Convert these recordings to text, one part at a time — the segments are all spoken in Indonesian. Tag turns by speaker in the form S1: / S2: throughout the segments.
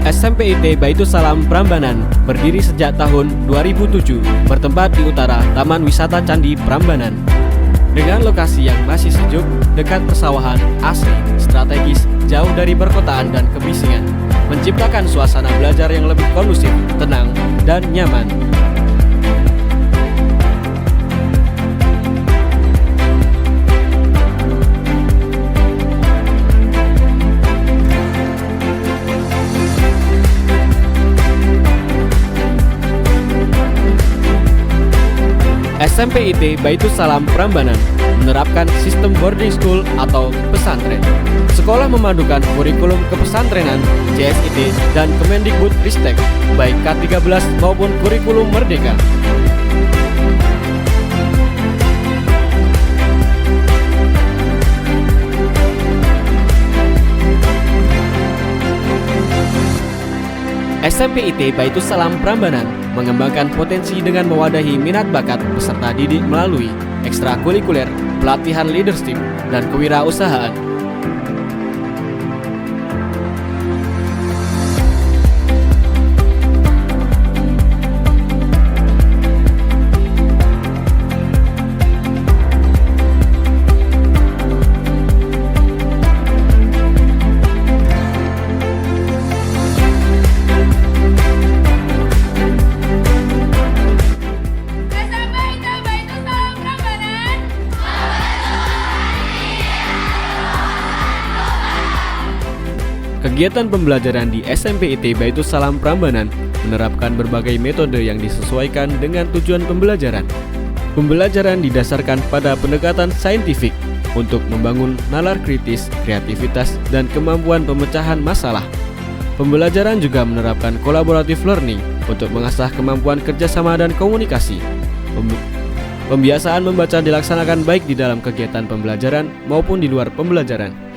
S1: SMP IT Baitus Salam Prambanan berdiri sejak tahun 2007, bertempat di utara Taman Wisata Candi Prambanan. Dengan lokasi yang masih sejuk, dekat persawahan, asri, strategis, jauh dari perkotaan dan kebisingan, menciptakan suasana belajar yang lebih kondusif, tenang, dan nyaman. SMP IT Baitus Salam Prambanan menerapkan sistem boarding school atau pesantren. Sekolah memadukan kurikulum kepesantrenan, JSIT, dan Kemendikbudristek, baik K13 maupun kurikulum Merdeka. SMP IT Baitus Salam Prambanan mengembangkan potensi dengan mewadahi minat bakat peserta didik melalui ekstrakurikuler, pelatihan leadership, dan kewirausahaan. Kegiatan pembelajaran di SMP IT Baitus Salam Prambanan menerapkan berbagai metode yang disesuaikan dengan tujuan pembelajaran. Pembelajaran didasarkan pada pendekatan saintifik untuk membangun nalar kritis, kreativitas, dan kemampuan pemecahan masalah. Pembelajaran juga menerapkan collaborative learning untuk mengasah kemampuan kerjasama dan komunikasi. Pembiasaan membaca dilaksanakan baik di dalam kegiatan pembelajaran maupun di luar pembelajaran.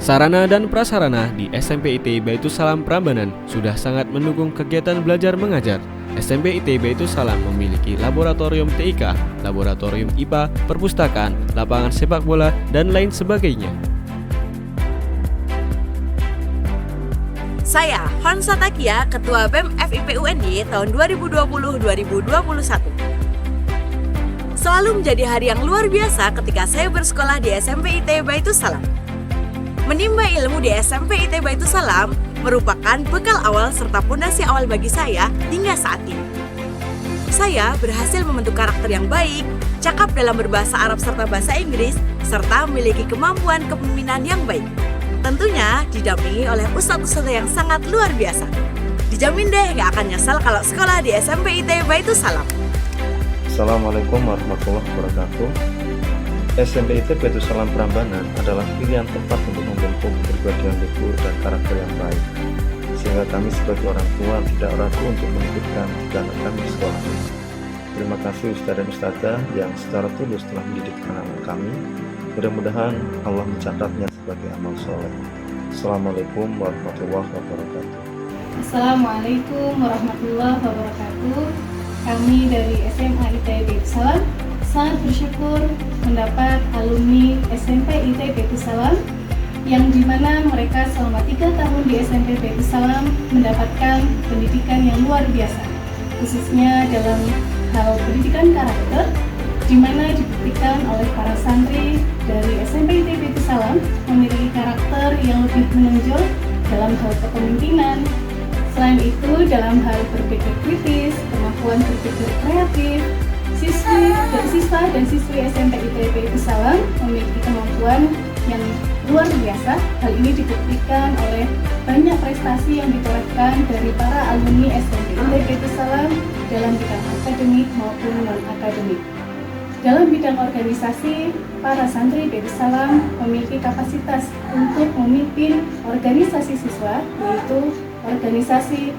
S1: Sarana dan prasarana di SMP IT Baitus Salam Prambanan sudah sangat mendukung kegiatan belajar mengajar. SMP IT Baitus Salam memiliki laboratorium TIK, laboratorium IPA, perpustakaan, lapangan sepak bola, dan lain sebagainya.
S2: Saya, Hansa Takia, Ketua BEM FIP UNY tahun 2020-2021. Selalu menjadi hari yang luar biasa ketika saya bersekolah di SMP IT Baitus Salam. Menimba ilmu di SMP IT Baitus Salam merupakan bekal awal serta pondasi awal bagi saya hingga saat ini. Saya berhasil membentuk karakter yang baik, cakap dalam berbahasa Arab serta bahasa Inggris, serta memiliki kemampuan kepemimpinan yang baik. Tentunya didampingi oleh ustadz-ustadz yang sangat luar biasa. Dijamin deh gak akan nyesal kalau sekolah di SMP IT Baitus Salam.
S3: Assalamualaikum warahmatullahi wabarakatuh. SMP IT Baitus Salam Prambanan adalah pilihan tepat untuk membentuk kepribadian luhur dan karakter yang baik, sehingga kami sebagai orang tua tidak ragu untuk menitipkan tiga anak kami di sekolah ini. Terima kasih Ustaz dan Ustazah yang secara tulus telah mendidik anak kami. Mudah-mudahan Allah mencatatnya sebagai amal soleh. Assalamualaikum warahmatullahi wabarakatuh.
S4: Assalamualaikum warahmatullahi wabarakatuh. Kami dari SMA IT Baitus Salam sangat bersyukur mendapat alumni SMP IT Baitus Salam yang dimana mereka selama 3 tahun di SMP Baitus Salam mendapatkan pendidikan yang luar biasa, khususnya dalam hal pendidikan karakter, di mana dibuktikan oleh para santri dari SMP IT Baitus Salam memiliki karakter yang lebih menonjol dalam hal kepemimpinan. Selain itu, dalam hal berpikir kritis, kemampuan berpikir kreatif, siswa dan siswi SMP IT Baitus Salam memiliki kemampuan yang luar biasa. Hal ini dibuktikan oleh banyak prestasi yang ditorehkan dari para alumni SMP IT Baitus Salam dalam bidang akademik maupun non-akademik. Dalam bidang organisasi, para santri Baitus Salam memiliki kapasitas untuk memimpin organisasi siswa, yaitu organisasi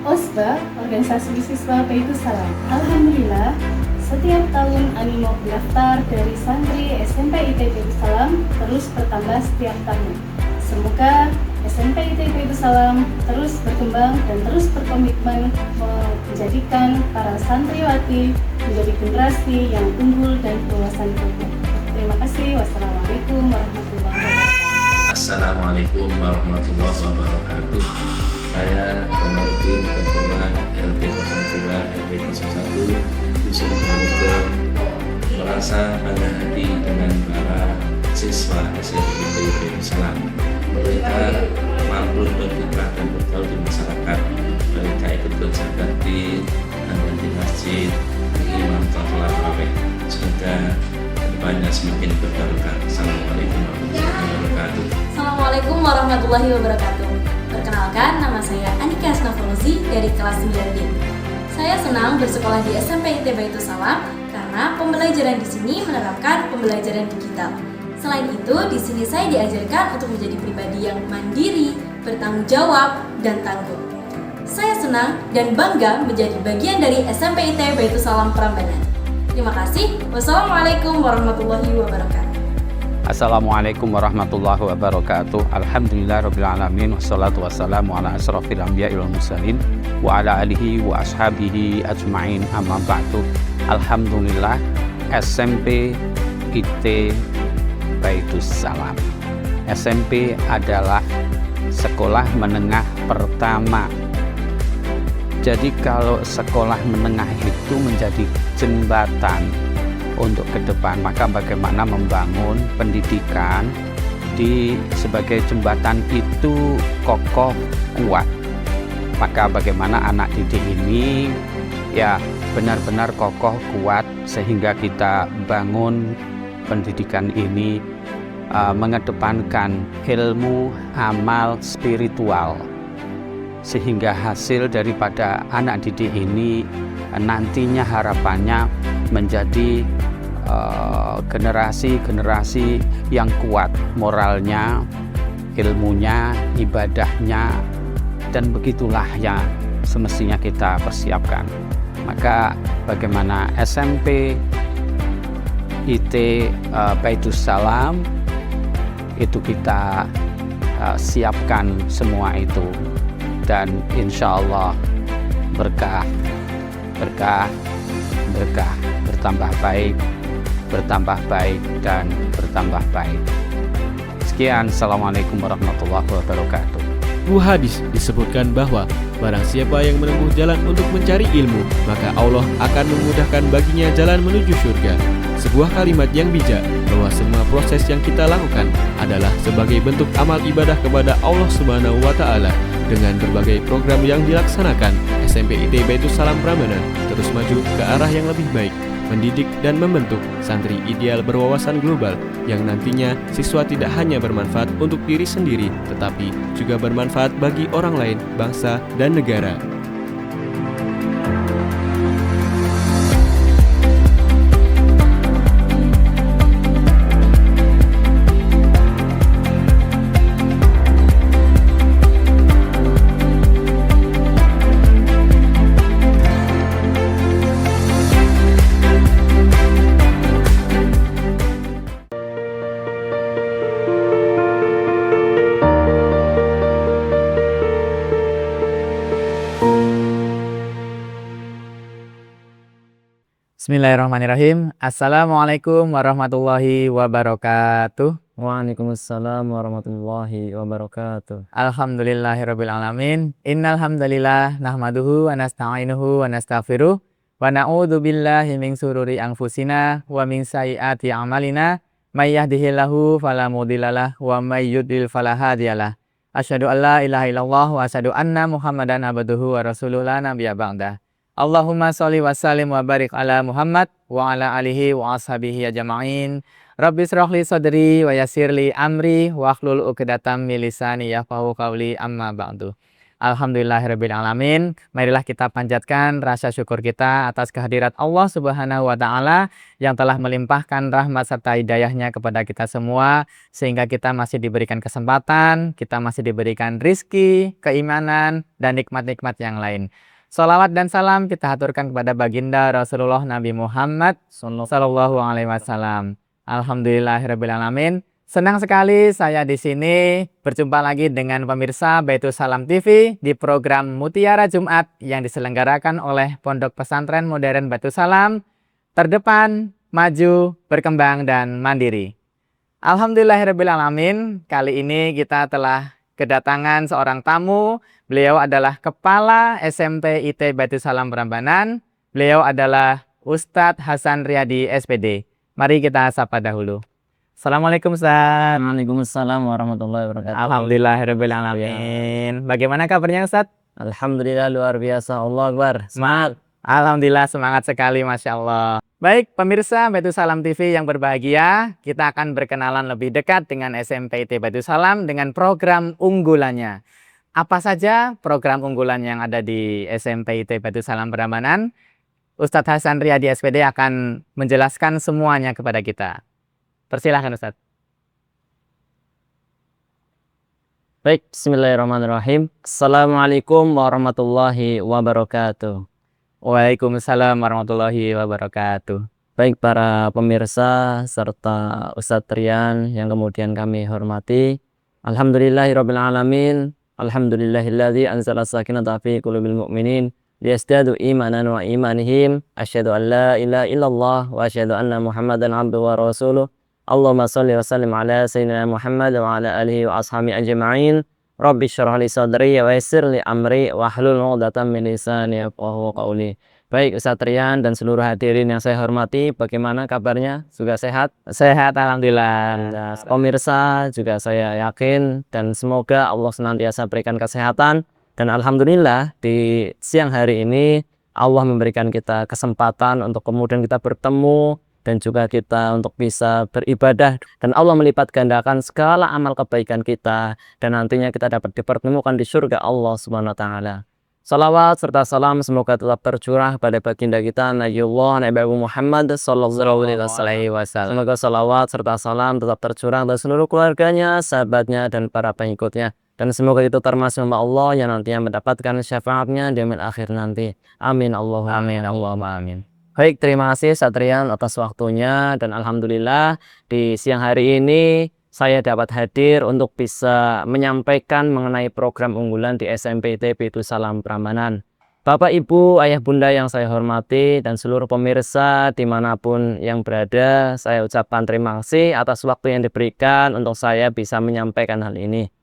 S4: OSBA, organisasi siswa Baitus Salam. Alhamdulillah, setiap tahun animo pendaftar dari santri SMP IT Baitus Salam terus bertambah setiap tahun. Semoga SMP IT Baitus Salam terus berkembang dan terus berkomitmen menjadikan para santriwati menjadi generasi yang unggul dan berwawasan penuh. Terima kasih. Wassalamualaikum warahmatullahi wabarakatuh.
S5: Assalamualaikum warahmatullahi wabarakatuh. Saya Komarudin Ketua LP 02 LP 01 disuruh untuk merasa bangga hati dengan para siswa SMPIT Baitus Salam. Mereka mampu berkiprah dan bergaul di masyarakat. Mereka ikut kerja bakti, dan di masjid, imam sholat tarawih. Semoga kedepannya semakin berbarokah. Assalamualaikum warahmatullahi wabarakatuh.
S6: Assalamualaikum warahmatullahi wabarakatuh. Perkenalkan, nama saya Anika Asnafauzi dari kelas 9B. Saya senang bersekolah di SMPIT Baitus Salam karena pembelajaran di sini menerapkan pembelajaran digital. Selain itu, di sini saya diajarkan untuk menjadi pribadi yang mandiri, bertanggung jawab, dan tangguh. Saya senang dan bangga menjadi bagian dari SMPIT Baitus Salam Prambanan. Terima kasih. Wassalamualaikum warahmatullahi wabarakatuh.
S7: Assalamualaikum warahmatullahi wabarakatuh. Alhamdulillahirrabbilalamin. Wassalatu wassalamu ala asrafil anbiya'i wal mursalin wa ala alihi wa ashabihi ajma'in, amma ba'du. Alhamdulillah, SMP IT Baitus Salam. SMP adalah sekolah menengah pertama. Jadi kalau sekolah menengah itu menjadi jembatan untuk ke depan, maka bagaimana membangun pendidikan sebagai jembatan itu kokoh, kuat. Maka bagaimana anak didik ini ya benar-benar kokoh, kuat, sehingga kita bangun pendidikan ini mengedepankan ilmu, amal, spiritual, sehingga hasil daripada anak didik ini nantinya harapannya menjadi generasi-generasi yang kuat moralnya, ilmunya, ibadahnya, dan begitulah yang semestinya kita persiapkan. Maka bagaimana SMP IT Baitus Salam itu kita siapkan semua itu, dan insya Allah berkah, bertambah baik dan bertambah baik. Sekian, Assalamualaikum warahmatullahi wabarakatuh.
S1: Sebuah hadis disebutkan bahwa barang siapa yang menempuh jalan untuk mencari ilmu, maka Allah akan memudahkan baginya jalan menuju surga. Sebuah kalimat yang bijak bahwa semua proses yang kita lakukan adalah sebagai bentuk amal ibadah kepada Allah Subhanahu wa Ta'ala. Dengan berbagai program yang dilaksanakan, SMPIT Baitus Salam Prambanan terus maju ke arah yang lebih baik, mendidik dan membentuk santri ideal berwawasan global yang nantinya siswa tidak hanya bermanfaat untuk diri sendiri, tetapi juga bermanfaat bagi orang lain, bangsa, dan negara.
S8: Bismillahirrahmanirrahim. Assalamualaikum warahmatullahi wabarakatuh.
S9: Waalaikumsalam warahmatullahi wabarakatuh.
S8: Alhamdulillahirrabbilalamin. Innal hamdalillah nahmaduhu wa nasta'inuhu wa nastaghfiruh wa na'udzu billahi min sururi anfusina wa min sayyiati a'malina. May yahdihillahu fala mudhillalah wa may yudlil fala hadiyalah. Asyhadu an la ilaha illallah wa asyhadu anna Muhammadan abduhu wa rasuluhu la nabiyya ba'dah. Allahumma sholli wa sallim wa barik ala Muhammad wa ala alihi wa ashabihi ajma'in. Rabbi shrahli sadri wa yassirli amri wa hlul 'uqdatam min lisani yafqahu qawli, amma ba'du. Alhamdulillahirabbil alamin. Marilah kita panjatkan rasa syukur kita atas kehadirat Allah Subhanahu wa Ta'ala yang telah melimpahkan rahmat serta hidayahnya kepada kita semua, sehingga kita masih diberikan kesempatan, kita masih diberikan rizki, keimanan, dan nikmat-nikmat yang lain. Salawat dan salam kita haturkan kepada baginda Rasulullah Nabi Muhammad Sallallahu Alaihi Wasallam. Alhamdulillahirabbil alamin. Senang sekali saya di sini berjumpa lagi dengan pemirsa Baitus Salam TV di program Mutiara Jumat yang diselenggarakan oleh Pondok Pesantren Modern Baitus Salam, terdepan, maju, berkembang, dan mandiri. Alhamdulillahirrabbilalamin, kali ini kita telah kedatangan seorang tamu. Beliau adalah Kepala SMP IT Baitus Salam Prambanan. Beliau adalah Ustadz Hasan Riyadi SPD. Mari kita sapa dahulu. Assalamualaikum Ustadz.
S9: Waalaikumsalam warahmatullahi wabarakatuh.
S8: Alhamdulillahirrabbilalamin. Bagaimana kabarnya Ustadz?
S9: Alhamdulillah luar biasa. Allah Akbar. Semangat.
S8: Alhamdulillah semangat sekali, Masya Allah. Baik, pemirsa Baitus Salam TV yang berbahagia, kita akan berkenalan lebih dekat dengan SMP IT Baitus Salam dengan program unggulannya. Apa saja program unggulan yang ada di SMP IT Baitus Salam Prambanan? Ustadz Hasan Riyadi SPD akan menjelaskan semuanya kepada kita. Persilahkan Ustadz.
S9: Baik, bismillahirrahmanirrahim. Assalamualaikum warahmatullahi wabarakatuh.
S8: Waalaikumsalam warahmatullahi wabarakatuh.
S9: Baik para pemirsa serta Ustadz Rian yang kemudian kami hormati. Alhamdulillahirabbil alamin. Alhamdulillahilladzi anzala sakinata fi qulubil mu'minin liyazdadu imanan wa imanihim. Asyhadu an la ilaha illallah wa asyhadu anna Muhammadan abduhu wa rasuluh. Allahumma shalli wa sallim ala sayyidina Muhammad wa ala alihi wa ashabi ajma'in. Rabbi syrah li sadri wa yassir li amri wa hlul 'uqdatam min lisani yafqahu qawli. Baik Ustadz Rian dan seluruh hadirin yang saya hormati, bagaimana kabarnya? Juga sehat?
S8: Sehat alhamdulillah.
S9: Pemirsa juga saya yakin dan semoga Allah senantiasa berikan kesehatan dan alhamdulillah di siang hari ini Allah memberikan kita kesempatan untuk kemudian kita bertemu dan juga kita untuk bisa beribadah dan Allah melipat gandakan segala amal kebaikan kita dan nantinya kita dapat dipertemukan di surga Allah Subhanahu wa taala. Salawat serta salam semoga tetap tercurah pada baginda kita Nabiullah Nabi Muhammad sallallahu alaihi wasallam. Semoga salawat serta salam tetap tercurah dari seluruh keluarganya, sahabatnya dan para pengikutnya. Dan semoga itu termasuk hamba Allah yang nantinya mendapatkan syafaatnya di akhir nanti. Amin Allahumma amin. Allahumma amin. Baik, terima kasih Satrian atas waktunya dan alhamdulillah di siang hari ini saya dapat hadir untuk bisa menyampaikan mengenai program unggulan di SMP IT Baitus Salam Prambanan. Bapak, Ibu, Ayah, Bunda yang saya hormati dan seluruh pemirsa dimanapun yang berada, saya ucapkan terima kasih atas waktu yang diberikan untuk saya bisa menyampaikan hal ini.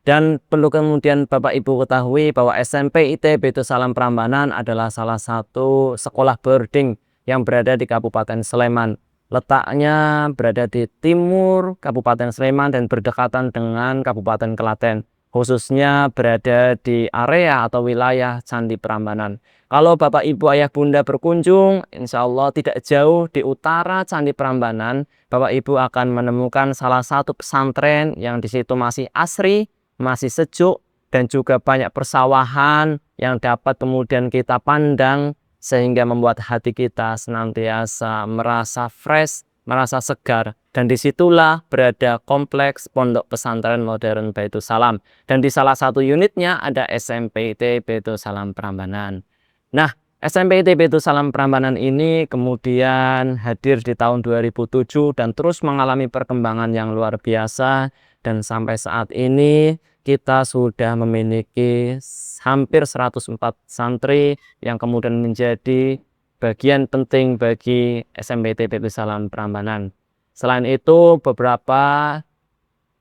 S9: Dan perlu kemudian Bapak Ibu ketahui bahwa SMP IT Baitus Salam Prambanan adalah salah satu sekolah boarding yang berada di Kabupaten Sleman. Letaknya berada di timur Kabupaten Sleman dan berdekatan dengan Kabupaten Klaten. Khususnya berada di area atau wilayah Candi Prambanan. Kalau Bapak Ibu Ayah Bunda berkunjung, insya Allah tidak jauh di utara Candi Prambanan, Bapak Ibu akan menemukan salah satu pesantren yang di situ masih asri, masih sejuk dan juga banyak persawahan yang dapat kemudian kita pandang sehingga membuat hati kita senantiasa merasa fresh, merasa segar. Dan disitulah berada kompleks Pondok Pesantren Modern Baitus Salam. Dan di salah satu unitnya ada SMP IT Baitus Salam Prambanan. Nah, SMP IT Baitus Salam Prambanan ini kemudian hadir di tahun 2007 dan terus mengalami perkembangan yang luar biasa. Dan sampai saat ini kita sudah memiliki hampir 104 santri yang kemudian menjadi bagian penting bagi SMP IT Baitus Salam Prambanan. Selain itu, beberapa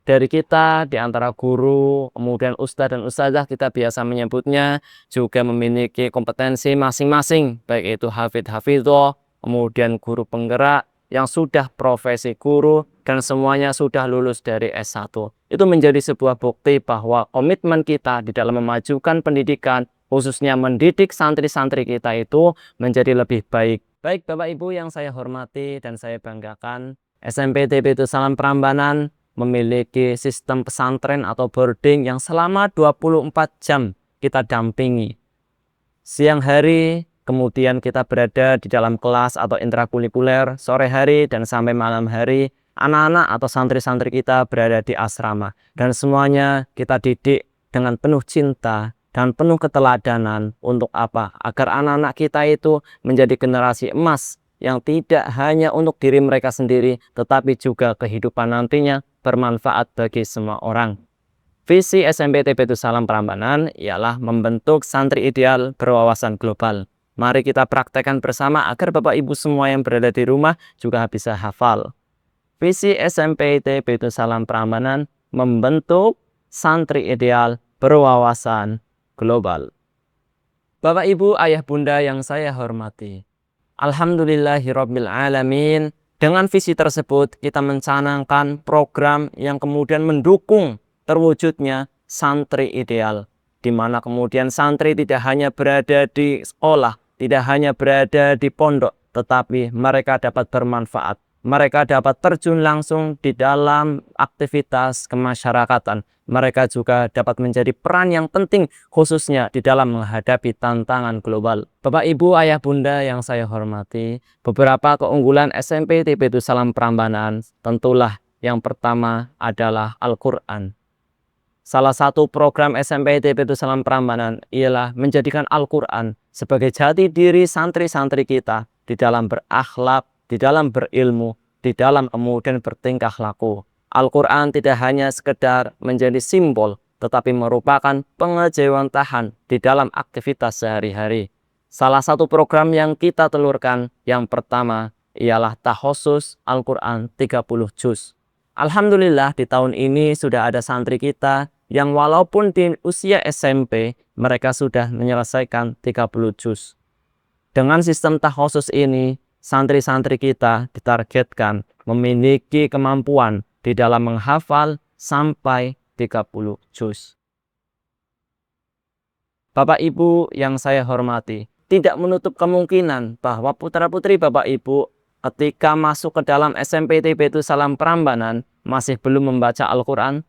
S9: dari kita, di antara guru, kemudian ustadz dan ustadzah kita biasa menyebutnya, juga memiliki kompetensi masing-masing, baik itu hafidh-hafidhoh, kemudian guru penggerak, yang sudah profesi guru dan semuanya sudah lulus dari S1. Itu menjadi sebuah bukti bahwa komitmen kita di dalam memajukan pendidikan, khususnya mendidik santri-santri kita itu menjadi lebih baik. Baik Bapak Ibu yang saya hormati dan saya banggakan, SMP IT Baitus Salam Prambanan memiliki sistem pesantren atau boarding yang selama 24 jam kita dampingi. Siang hari kemudian kita berada di dalam kelas atau intrakurikuler, sore hari dan sampai malam hari, anak-anak atau santri-santri kita berada di asrama. Dan semuanya kita didik dengan penuh cinta dan penuh keteladanan. Untuk apa? Agar anak-anak kita itu menjadi generasi emas yang tidak hanya untuk diri mereka sendiri, tetapi juga kehidupan nantinya bermanfaat bagi semua orang. Visi SMP IT Baitus Salam Prambanan ialah membentuk santri ideal berwawasan global. Mari kita praktekkan bersama agar Bapak Ibu semua yang berada di rumah juga bisa hafal. visi SMP IT Baitus Salam Prambanan membentuk santri ideal berwawasan global. Bapak, Ibu, Ayah, Bunda yang saya hormati, alhamdulillahirabbil alamin. Dengan visi tersebut kita mencanangkan program yang kemudian mendukung terwujudnya santri ideal, di mana kemudian santri tidak hanya berada di sekolah, tidak hanya berada di pondok, tetapi mereka dapat bermanfaat. Mereka dapat terjun langsung di dalam aktivitas kemasyarakatan. Mereka juga dapat menjadi peran yang penting khususnya di dalam menghadapi tantangan global. Bapak, Ibu, Ayah, Bunda yang saya hormati, beberapa keunggulan SMP IT Baitus Salam Prambanan tentulah yang pertama adalah Al-Quran. Salah satu program SMP IT Baitus Salam Prambanan ialah menjadikan Al-Quran sebagai jati diri santri-santri kita di dalam berakhlak, di dalam berilmu, di dalam kemudian bertingkah laku. Al-Quran tidak hanya sekedar menjadi simbol, tetapi merupakan pengejawantahan di dalam aktivitas sehari-hari. Salah satu program yang kita telurkan yang pertama ialah Tahosus Al-Quran 30 juz. Alhamdulillah di tahun ini sudah ada santri kita yang walaupun di usia SMP mereka sudah menyelesaikan 30 juz. Dengan sistem Tahosus ini, santri-santri kita ditargetkan memiliki kemampuan di dalam menghafal sampai 30 juz. Bapak, Ibu yang saya hormati, tidak menutup kemungkinan bahwa putra-putri Bapak Ibu ketika masuk ke dalam SMP IT Baitus Salam Prambanan masih belum membaca Al-Quran.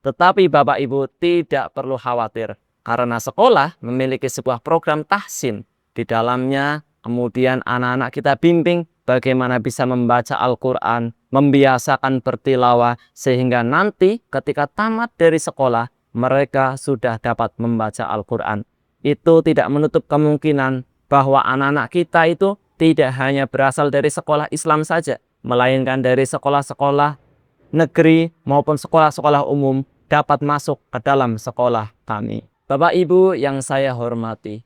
S9: Tetapi Bapak Ibu tidak perlu khawatir, karena sekolah memiliki sebuah program tahsin. Di dalamnya kemudian anak-anak kita bimbing bagaimana bisa membaca Al-Quran, membiasakan bertilawah, sehingga nanti ketika tamat dari sekolah, mereka sudah dapat membaca Al-Quran. Itu tidak menutup kemungkinan bahwa anak-anak kita itu tidak hanya berasal dari sekolah Islam saja, melainkan dari sekolah-sekolah negeri maupun sekolah-sekolah umum dapat masuk ke dalam sekolah kami. Bapak, Ibu yang saya hormati,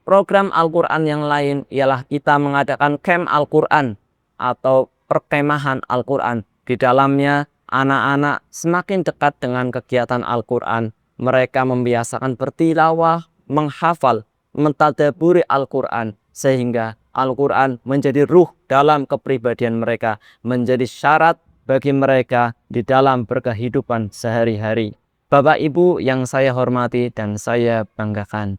S9: program Al-Quran yang lain ialah kita mengadakan camp Al-Quran atau perkemahan Al-Quran. Di dalamnya anak-anak semakin dekat dengan kegiatan Al-Quran. Mereka membiasakan bertilawah, menghafal, mentadaburi Al-Quran, sehingga Al-Quran menjadi ruh dalam kepribadian mereka, menjadi syarat bagi mereka di dalam berkehidupan sehari-hari. Bapak, Ibu yang saya hormati dan saya banggakan,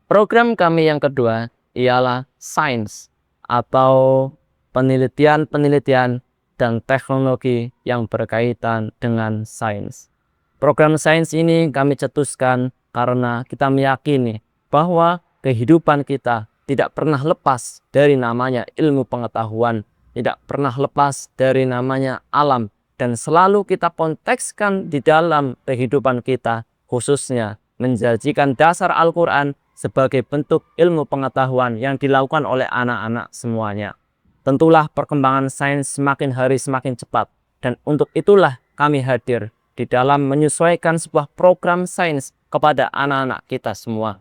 S9: program kami yang kedua ialah sains atau penelitian-penelitian dan teknologi yang berkaitan dengan sains. Program sains ini kami cetuskan karena kita meyakini bahwa kehidupan kita tidak pernah lepas dari namanya ilmu pengetahuan, tidak pernah lepas dari namanya alam, dan selalu kita kontekskan di dalam kehidupan kita, khususnya menjadikan dasar Al-Quran sebagai bentuk ilmu pengetahuan yang dilakukan oleh anak-anak semuanya. Tentulah perkembangan sains semakin hari semakin cepat, dan untuk itulah kami hadir di dalam menyesuaikan sebuah program sains kepada anak-anak kita semua.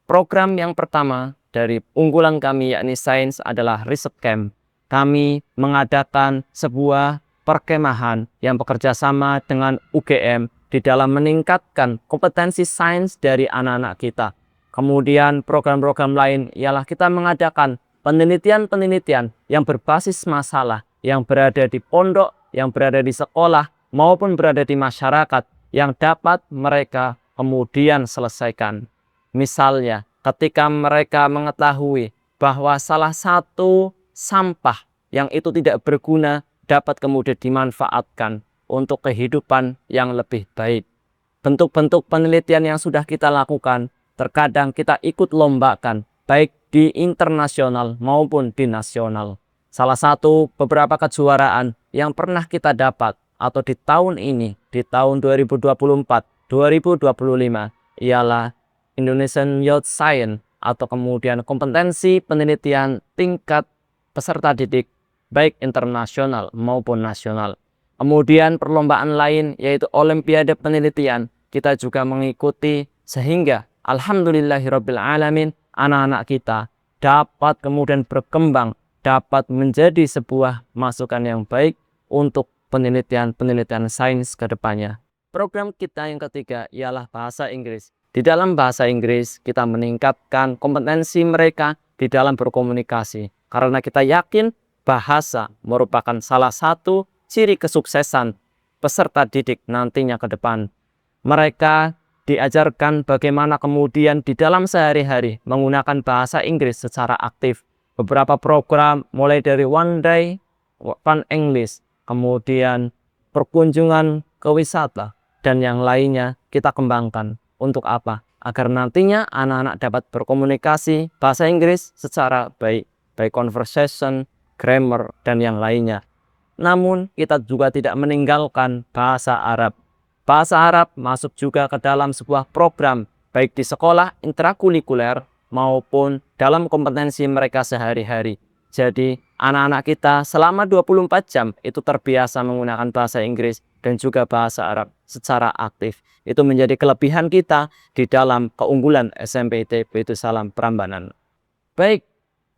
S9: Program yang pertama dari unggulan kami yakni sains adalah Research Camp. Kami mengadakan sebuah perkemahan yang bekerja sama dengan UGM di dalam meningkatkan kompetensi sains dari anak-anak kita. Kemudian program-program lain ialah kita mengadakan penelitian-penelitian yang berbasis masalah, yang berada di pondok, yang berada di sekolah, maupun berada di masyarakat, yang dapat mereka kemudian selesaikan. Misalnya, ketika mereka mengetahui bahwa salah satu sampah yang itu tidak berguna dapat kemudian dimanfaatkan untuk kehidupan yang lebih baik. Bentuk-bentuk penelitian yang sudah kita lakukan, terkadang kita ikut lombakan, baik di internasional maupun di nasional. Salah satu beberapa kejuaraan yang pernah kita dapat atau di tahun ini, di tahun 2024-2025, ialah Indonesian Youth Science atau kemudian kompetensi penelitian tingkat peserta didik, baik internasional maupun nasional. Kemudian perlombaan lain yaitu Olimpiade Penelitian, kita juga mengikuti sehingga alhamdulillahirabbil alamin anak-anak kita dapat kemudian berkembang, dapat menjadi sebuah masukan yang baik untuk penelitian-penelitian sains ke depannya. Program kita yang ketiga ialah bahasa Inggris. Di dalam bahasa Inggris, kita meningkatkan kompetensi mereka di dalam berkomunikasi. Karena kita yakin bahasa merupakan salah satu ciri kesuksesan peserta didik nantinya ke depan. Mereka diajarkan bagaimana kemudian di dalam sehari-hari menggunakan bahasa Inggris secara aktif. Beberapa program mulai dari One Day, Fun English, kemudian perkunjungan ke wisata, dan yang lainnya kita kembangkan. Untuk apa? Agar nantinya anak-anak dapat berkomunikasi bahasa Inggris secara baik conversation, grammar, dan yang lainnya. Namun kita juga tidak meninggalkan bahasa Arab. Bahasa Arab masuk juga ke dalam sebuah program baik di sekolah intrakurikuler maupun dalam kompetensi mereka sehari-hari. Jadi anak-anak kita selama 24 jam itu terbiasa menggunakan bahasa Inggris dan juga bahasa Arab secara aktif. Itu menjadi kelebihan kita di dalam keunggulan SMP IT Baitus Salam Prambanan. Baik,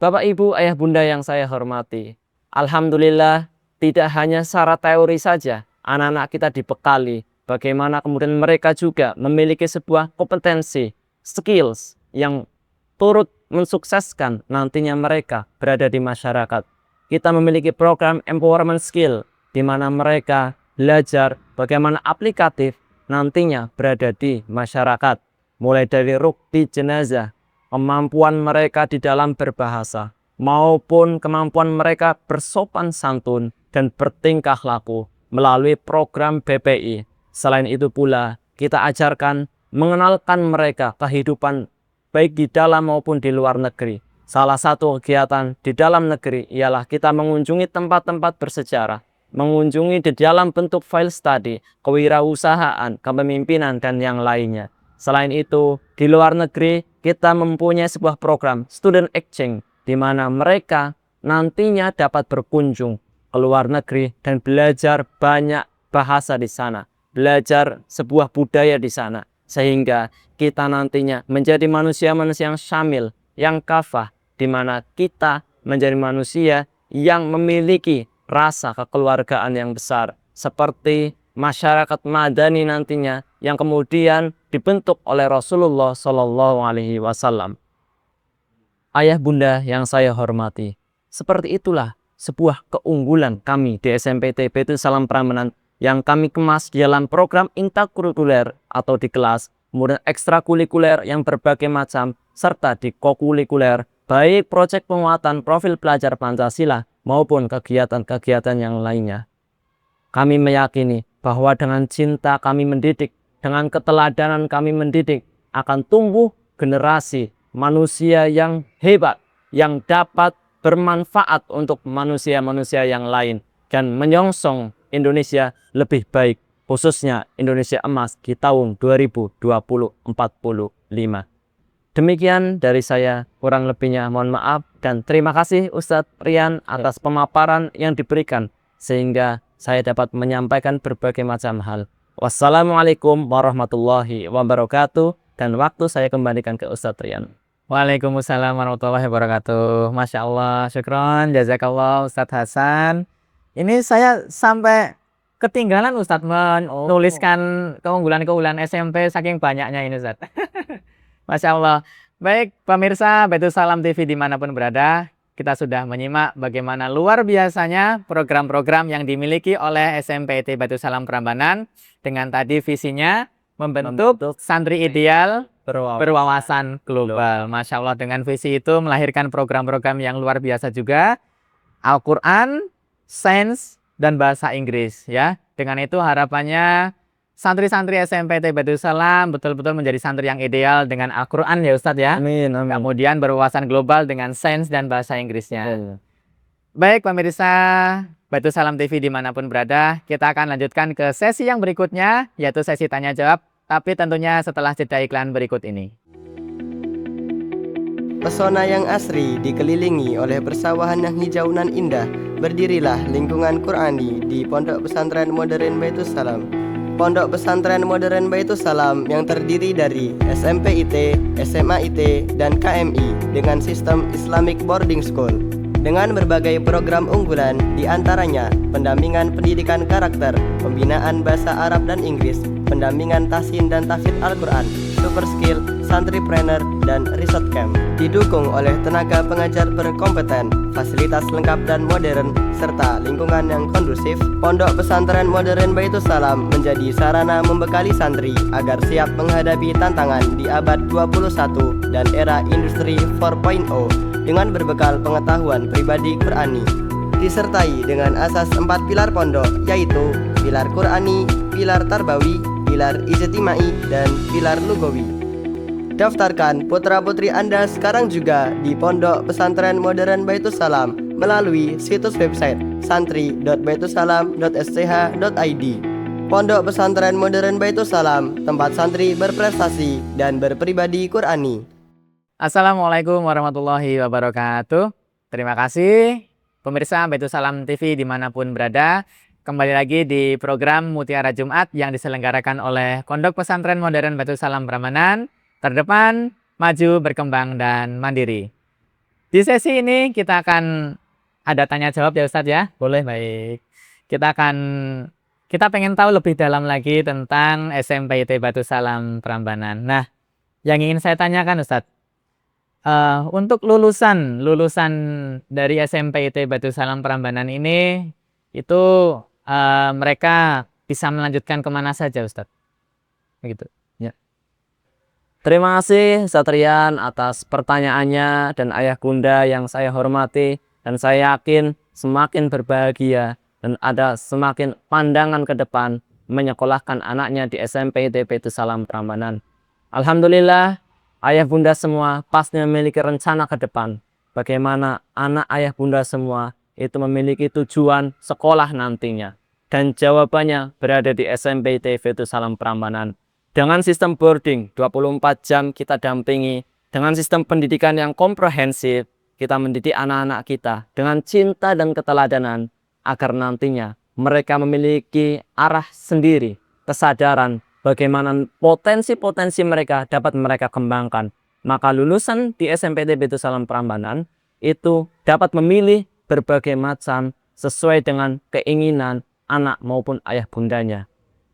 S9: Bapak Ibu, Ayah Bunda yang saya hormati. Alhamdulillah, tidak hanya secara teori saja anak-anak kita dibekali bagaimana kemudian mereka juga memiliki sebuah kompetensi, skills yang turut mensukseskan nantinya mereka berada di masyarakat. Kita memiliki program empowerment skill di mana mereka belajar bagaimana aplikatif nantinya berada di masyarakat. Mulai dari rukti jenazah, kemampuan mereka di dalam berbahasa, maupun kemampuan mereka bersopan santun dan bertingkah laku melalui program BPI. Selain itu pula, kita ajarkan mengenalkan mereka kehidupan baik di dalam maupun di luar negeri. Salah satu kegiatan di dalam negeri ialah kita mengunjungi tempat-tempat bersejarah, mengunjungi di dalam bentuk file study, kewirausahaan, kepemimpinan, dan yang lainnya. Selain itu, di luar negeri kita mempunyai sebuah program student exchange di mana mereka nantinya dapat berkunjung ke luar negeri dan belajar banyak bahasa di sana, belajar sebuah budaya di sana, sehingga kita nantinya menjadi manusia-manusia yang syamil, yang kafah, di mana kita menjadi manusia yang memiliki rasa kekeluargaan yang besar, seperti masyarakat madani nantinya yang kemudian dibentuk oleh Rasulullah Shallallahu Alaihi Wasallam. Ayah Bunda yang saya hormati, seperti itulah sebuah keunggulan kami di SMP IT Baitus Salam Prambanan yang kami kemas di dalam program intrakurikuler atau di kelas, kemudian ekstrakurikuler yang berbagai macam, serta di kokurikuler, baik proyek penguatan profil pelajar Pancasila maupun kegiatan-kegiatan yang lainnya. Kami meyakini bahwa dengan cinta kami mendidik, dengan keteladanan kami mendidik, akan tumbuh generasi manusia yang hebat, yang dapat bermanfaat untuk manusia-manusia yang lain, dan menyongsong Indonesia lebih baik, khususnya Indonesia emas di tahun 2045. Demikian dari saya, kurang lebihnya mohon maaf, dan terima kasih Ustadz Rian atas pemaparan yang diberikan, sehingga saya dapat menyampaikan berbagai macam hal. Wassalamualaikum warahmatullahi wabarakatuh, dan waktu saya kembalikan ke Ustadz Rian.
S8: Waalaikumsalam warahmatullahi wabarakatuh. Masya Allah, syukron, jazakallah Ustadz Hasan. Ini saya sampai ketinggalan Ustadz menuliskan keunggulan-keunggulan SMP saking banyaknya ini Ustadz. Masya Allah. Baik pemirsa Baitus Salam TV dimanapun berada, kita sudah menyimak bagaimana luar biasanya program-program yang dimiliki oleh SMP IT Baitus Salam Prambanan dengan tadi visinya membentuk santri ideal berwawasan global. Masya Allah, dengan visi itu melahirkan program-program yang luar biasa juga, Al-Quran, sains, dan bahasa Inggris ya. Dengan itu harapannya santri-santri SMP IT Baitus Salam betul-betul menjadi santri yang ideal dengan Al-Quran ya Ustadz ya.
S9: Amin, amin.
S8: Kemudian berwawasan global dengan sains dan bahasa Inggrisnya. Baik pemirsa Baitus Salam TV dimanapun berada, kita akan lanjutkan ke sesi yang berikutnya, yaitu sesi tanya jawab, tapi tentunya setelah jeda iklan berikut ini.
S10: Pesona yang asri dikelilingi oleh persawahan yang hijau nan indah, berdirilah lingkungan Qurani di Pondok Pesantren Modern Baitus Salam. Pondok Pesantren Modern Baitus Salam yang terdiri dari SMP IT, SMA IT, dan KMI dengan sistem Islamic Boarding School. dengan berbagai program unggulan, di antaranya pendampingan pendidikan karakter, pembinaan bahasa Arab dan Inggris, pendampingan tahsin dan tahfidz Al-Quran, super skill, santripreneur, dan resort camp. Didukung oleh tenaga pengajar berkompeten, fasilitas lengkap dan modern, serta lingkungan yang kondusif, Pondok Pesantren Modern Baitus Salam menjadi sarana membekali santri agar siap menghadapi tantangan di abad 21 dan era industri 4.0 dengan berbekal pengetahuan pribadi Qur'ani, disertai dengan asas 4 pilar pondok, yaitu pilar Qur'ani, pilar Tarbawi, pilar Ijtimai, dan pilar Lugawi. Daftarkan putra-putri Anda sekarang juga di Pondok Pesantren Modern Baitus Salam melalui situs website santri.baitussalam.sch.id. Pondok Pesantren Modern Baitus Salam, tempat santri berprestasi dan berpribadi Qur'ani.
S8: Assalamualaikum warahmatullahi wabarakatuh. Terima kasih pemirsa Baitus Salam TV dimanapun berada. Kembali lagi di program Mutiara Jumat yang diselenggarakan oleh Pondok Pesantren Modern Baitus Salam Prambanan. Terdepan, maju, berkembang, dan mandiri. Di sesi ini kita akan ada tanya jawab ya Ustadz ya? Boleh, baik. Kita pengen tahu lebih dalam lagi tentang SMP IT Baitus Salam Prambanan. Nah, yang ingin saya tanyakan Ustadz, untuk lulusan dari SMP IT Baitus Salam Prambanan ini, itu mereka bisa melanjutkan kemana saja Ustadz? Begitu.
S9: Terima kasih Satrian atas pertanyaannya dan ayah bunda yang saya hormati, dan saya yakin semakin berbahagia dan ada semakin pandangan ke depan menyekolahkan anaknya di SMP IT Baitus Salam Prambanan. Alhamdulillah, ayah bunda semua pasti memiliki rencana ke depan bagaimana anak ayah bunda semua itu memiliki tujuan sekolah nantinya, dan jawabannya berada di SMP IT Baitus Salam Prambanan. Dengan sistem boarding 24 jam kita dampingi, dengan sistem pendidikan yang komprehensif, kita mendidik anak-anak kita dengan cinta dan keteladanan agar nantinya mereka memiliki arah sendiri, kesadaran bagaimana potensi-potensi mereka dapat mereka kembangkan. Maka lulusan di SMP IT Baitus Salam Prambanan itu dapat memilih berbagai macam sesuai dengan keinginan anak maupun ayah bundanya.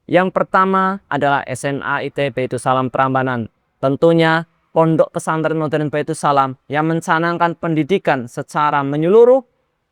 S9: Yang pertama adalah SMA IT Baitus Salam Prambanan. Tentunya Pondok Pesantren Modern Baitus Salam yang mencanangkan pendidikan secara menyeluruh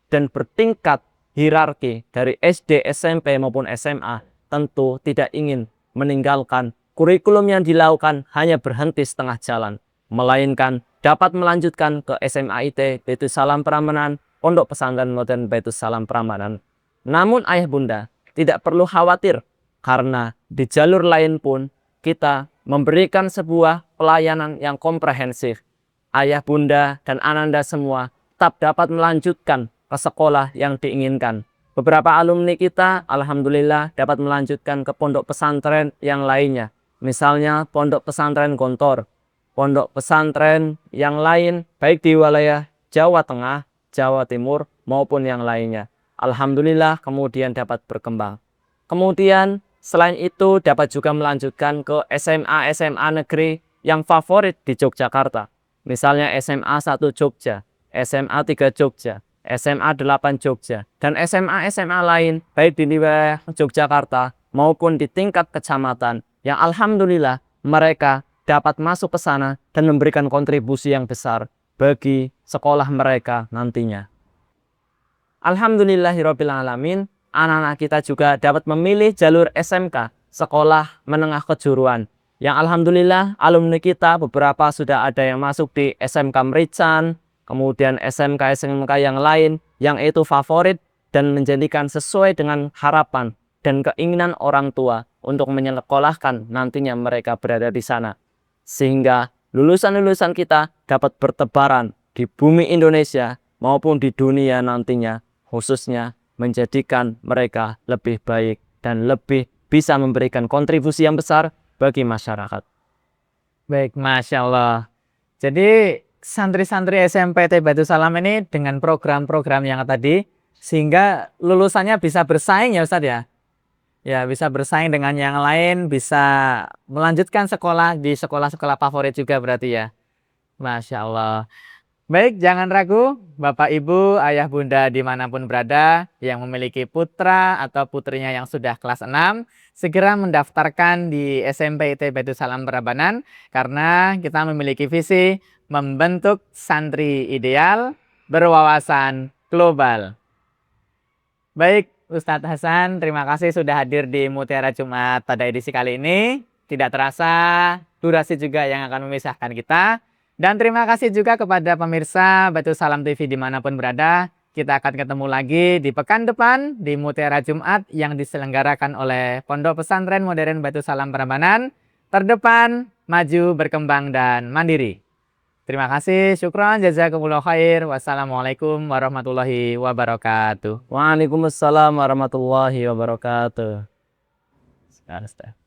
S9: dan bertingkat hierarki dari SD, SMP maupun SMA, tentu tidak ingin meninggalkan kurikulum yang dilakukan hanya berhenti setengah jalan, melainkan dapat melanjutkan ke SMA IT Baitus Salam Prambanan, Pondok Pesantren Modern Baitus Salam Prambanan. Namun ayah bunda tidak perlu khawatir, karena di jalur lain pun kita memberikan sebuah pelayanan yang komprehensif. Ayah bunda dan ananda semua tetap dapat melanjutkan ke sekolah yang diinginkan. Beberapa alumni kita alhamdulillah dapat melanjutkan ke pondok pesantren yang lainnya. Misalnya pondok pesantren Gontor, pondok pesantren yang lain baik di wilayah Jawa Tengah, Jawa Timur maupun yang lainnya. Alhamdulillah kemudian dapat berkembang. Kemudian selain itu dapat juga melanjutkan ke SMA negeri yang favorit di Yogyakarta. Misalnya SMA 1 Jogja, SMA 3 Jogja, SMA 8 Jogja, dan SMA lain baik di wilayah Yogyakarta maupun di tingkat kecamatan yang alhamdulillah mereka dapat masuk ke sana dan memberikan kontribusi yang besar bagi sekolah mereka nantinya. Alhamdulillahirabbil alamin, anak-anak kita juga dapat memilih jalur SMK, sekolah menengah kejuruan, yang alhamdulillah alumni kita beberapa sudah ada yang masuk di SMK Merican, kemudian SMK yang lain yang itu favorit dan menjadikan sesuai dengan harapan dan keinginan orang tua untuk menyekolahkan nantinya mereka berada di sana. Sehingga lulusan-lulusan kita dapat bertebaran di bumi Indonesia maupun di dunia nantinya, khususnya menjadikan mereka lebih baik dan lebih bisa memberikan kontribusi yang besar bagi masyarakat.
S8: Baik, Masya Allah. Jadi santri-santri SMP IT Baitus Salam ini dengan program-program yang tadi, sehingga lulusannya bisa bersaing ya Ustadz ya? Ya, bisa bersaing dengan yang lain, bisa melanjutkan sekolah di sekolah-sekolah favorit juga berarti ya. Masya Allah. Baik, jangan ragu, Bapak, Ibu, Ayah, Bunda dimanapun berada yang memiliki putra atau putrinya yang sudah kelas 6, segera mendaftarkan di SMP IT Baitus Salam Prambanan karena kita memiliki visi membentuk santri ideal berwawasan global. Baik, Ustadz Hasan, terima kasih sudah hadir di Mutiara Jumat pada edisi kali ini. Tidak terasa, durasi juga yang akan memisahkan kita. Dan terima kasih juga kepada pemirsa Baitus Salam TV dimanapun berada. Kita akan ketemu lagi di pekan depan di Mutiara Jumat yang diselenggarakan oleh Pondok Pesantren Modern Baitus Salam Prambanan. Terdepan, maju, berkembang, dan mandiri. Terima kasih, syukran, jazakumullah khair. Wassalamualaikum warahmatullahi wabarakatuh.
S9: Waalaikumsalam warahmatullahi wabarakatuh. Sekarang,